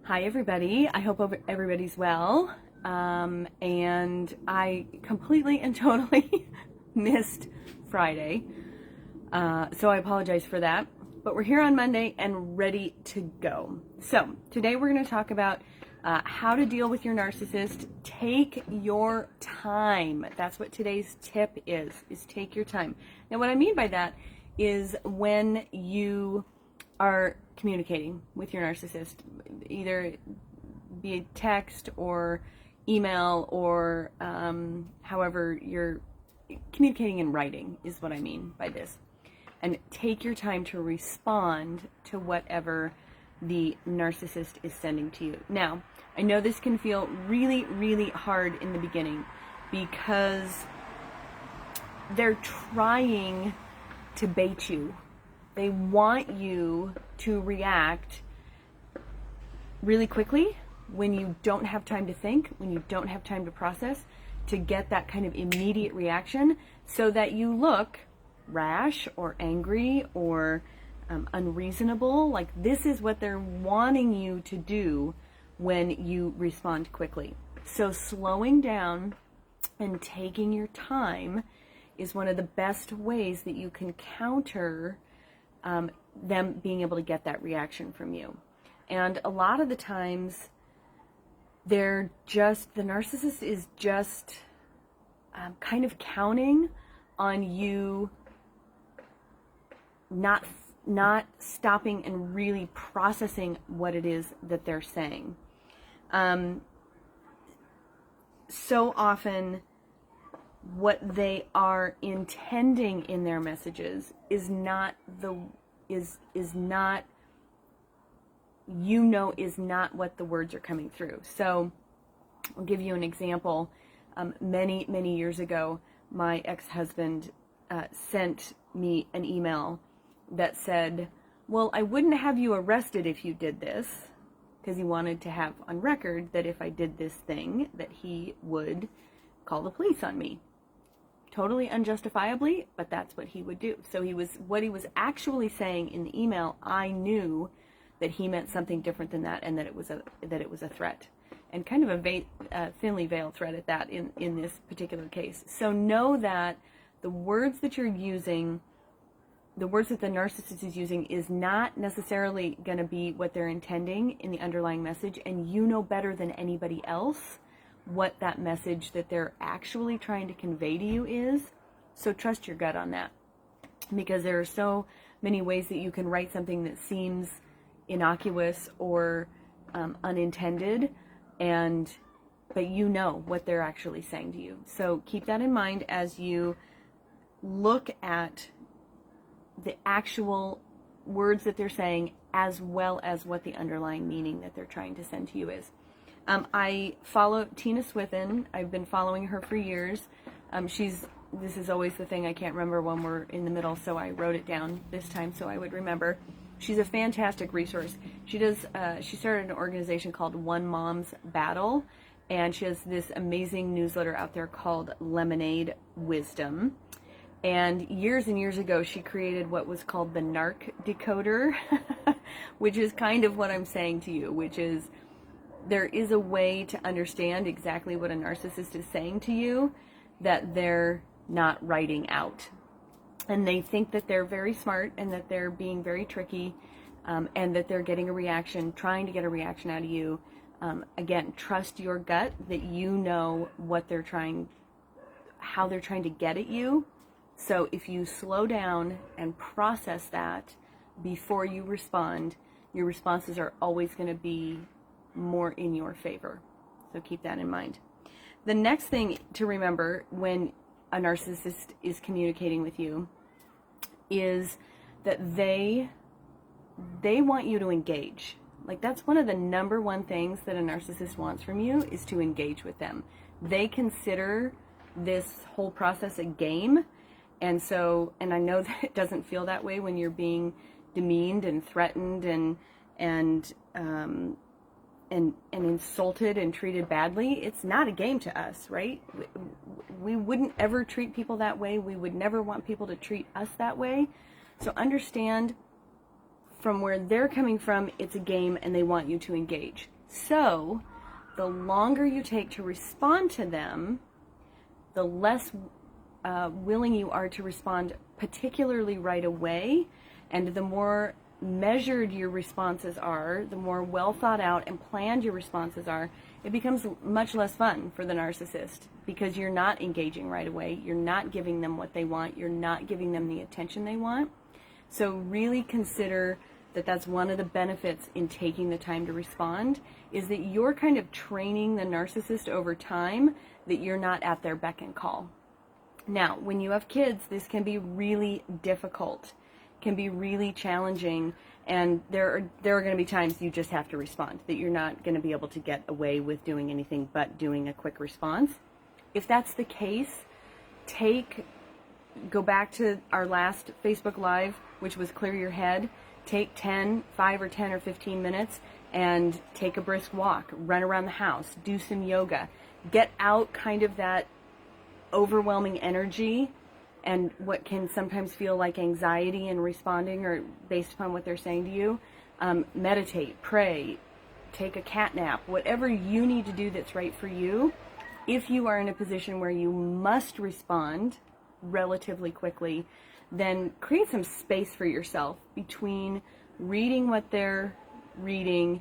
Hi everybody, I hope everybody's well, and I completely and totally missed Friday, so I apologize for that, but we're here on Monday and ready to go. So today we're going to talk about how to deal with your narcissist. Take your time. That's what today's tip is take your time. Now what I mean by that is when you are communicating with your narcissist, either via text or email or however you're communicating in writing is what I mean by this. And take your time to respond to whatever the narcissist is sending to you. Now, I know this can feel really, really hard in the beginning because they're trying to bait you. They want you to react really quickly when you don't have time to think, when you don't have time to process, to get that kind of immediate reaction so that you look rash or angry or unreasonable. Like this is what they're wanting you to do when you respond quickly. So slowing down and taking your time is one of the best ways that you can counter them being able to get that reaction from you. And a lot of the times the narcissist is just kind of counting on you not stopping and really processing what it is that they're saying. So often what they are intending in their messages is not what the words are coming through. So I'll give you an example. Many years ago, my ex-husband sent me an email that said, well, I wouldn't have you arrested if you did this, because he wanted to have on record that if I did this thing, that he would call the police on me. Totally unjustifiably, but that's what he would do. So what he was actually saying in the email, I knew that he meant something different than that, and that it was a threat, and kind of a thinly veiled threat at that in this particular case. So know that the words that you're using, the words that the narcissist is using, is not necessarily going to be what they're intending in the underlying message, and you know better than anybody else what that message that they're actually trying to convey to you is. So trust your gut on that, because there are so many ways that you can write something that seems innocuous or unintended, but you know what they're actually saying to you. So keep that in mind as you look at the actual words that they're saying, as well as what the underlying meaning that they're trying to send to you is. I follow Tina Swithin. I've been following her for years. This is always the thing, I can't remember when we're in the middle, so I wrote it down this time so I would remember. She's a fantastic resource. She started an organization called One Mom's Battle, and she has this amazing newsletter out there called Lemonade Wisdom. And years ago, she created what was called the Narc Decoder, which is kind of what I'm saying to you, which is there is a way to understand exactly what a narcissist is saying to you that they're not writing out. And they think that they're very smart and that they're being very tricky, and that they're getting a reaction, trying to get a reaction out of you. Again, trust your gut that you know how they're trying to get at you. So if you slow down and process that before you respond, your responses are always going to be more in your favor. So keep that in mind. The next thing to remember when a narcissist is communicating with you is that they want you to engage. Like, that's one of the number one things that a narcissist wants from you, is to engage with them. They consider this whole process a game, and I know that it doesn't feel that way when you're being demeaned and threatened and insulted and treated badly. It's not a game to us, right? We wouldn't ever treat people that way. We would never want people to treat us that way. So understand from where they're coming from, it's a game and they want you to engage. So the longer you take to respond to them, the less willing you are to respond particularly right away, and the more measured your responses are, the more well thought out and planned your responses are, it becomes much less fun for the narcissist, because you're not engaging right away, you're not giving them what they want, you're not giving them the attention they want. So really consider that that's one of the benefits in taking the time to respond, is that you're kind of training the narcissist over time that you're not at their beck and call. Now, when you have kids, this can be really difficult, can be really challenging, and there are going to be times you just have to respond, that you're not going to be able to get away with doing anything but doing a quick response. If that's the case, go back to our last Facebook Live, which was Clear Your Head. Take 5 or 10 or 15 minutes and take a brisk walk, run around the house, do some yoga, get out kind of that overwhelming energy and what can sometimes feel like anxiety in responding or based upon what they're saying to you. Meditate, pray, take a cat nap, whatever you need to do that's right for you. If you are in a position where you must respond relatively quickly, then create some space for yourself between reading what they're reading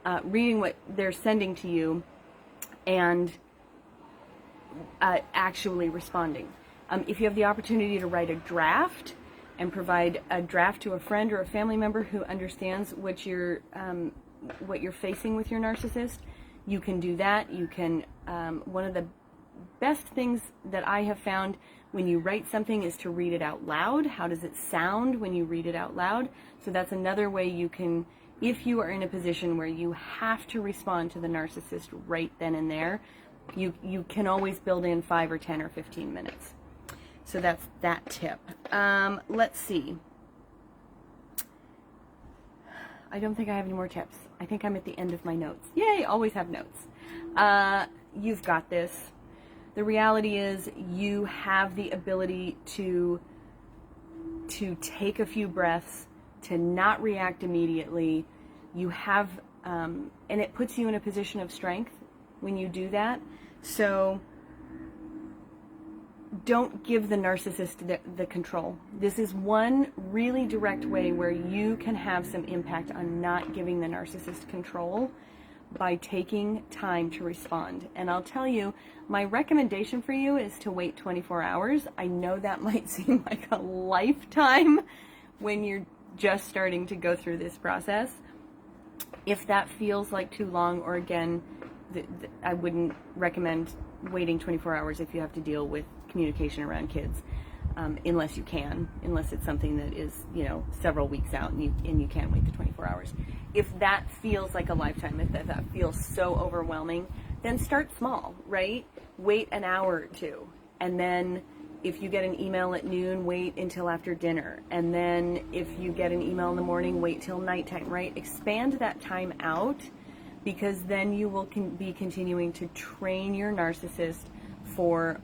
what they're sending to you, and actually responding. If you have the opportunity to write a draft and provide a draft to a friend or a family member who understands what you're facing with your narcissist, you can do that. You can. One of the best things that I have found when you write something is to read it out loud. How does it sound when you read it out loud? So that's another way you can, if you are in a position where you have to respond to the narcissist right then and there, you can always build in 5 or 10 or 15 minutes. So that's that tip. Let's see. I don't think I have any more tips. I think I'm at the end of my notes. Yay, always have notes. You've got this. The reality is you have the ability to take a few breaths, to not react immediately. You have, and it puts you in a position of strength when you do that. So don't give the narcissist the control. This is one really direct way where you can have some impact on not giving the narcissist control, by taking time to respond. And I'll tell you, my recommendation for you is to wait 24 hours. I know that might seem like a lifetime when you're just starting to go through this process. If that feels like too long, or again, I wouldn't recommend waiting 24 hours if you have to deal with communication around kids, unless it's something that is, several weeks out and you can't wait the 24 hours. If that feels like a lifetime, if that feels so overwhelming, then start small, right? Wait an hour or two. And then if you get an email at noon, wait until after dinner. And then if you get an email in the morning, wait till nighttime, right? Expand that time out, because then you will be continuing to train your narcissist for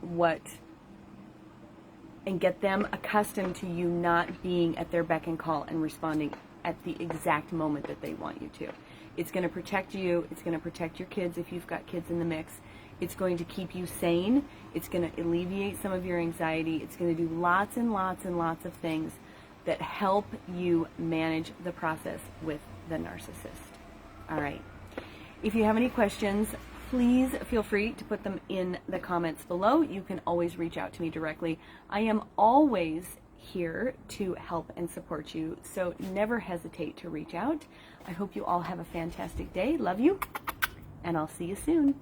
and get them accustomed to you not being at their beck and call and responding at the exact moment that they want you to. It's going to protect you. It's going to protect your kids if you've got kids in the mix. It's going to keep you sane. It's going to alleviate some of your anxiety. It's going to do lots and lots and lots of things that help you manage the process with the narcissist. All right. If you have any questions, please feel free to put them in the comments below. You can always reach out to me directly. I am always here to help and support you, so never hesitate to reach out. I hope you all have a fantastic day. Love you, and I'll see you soon.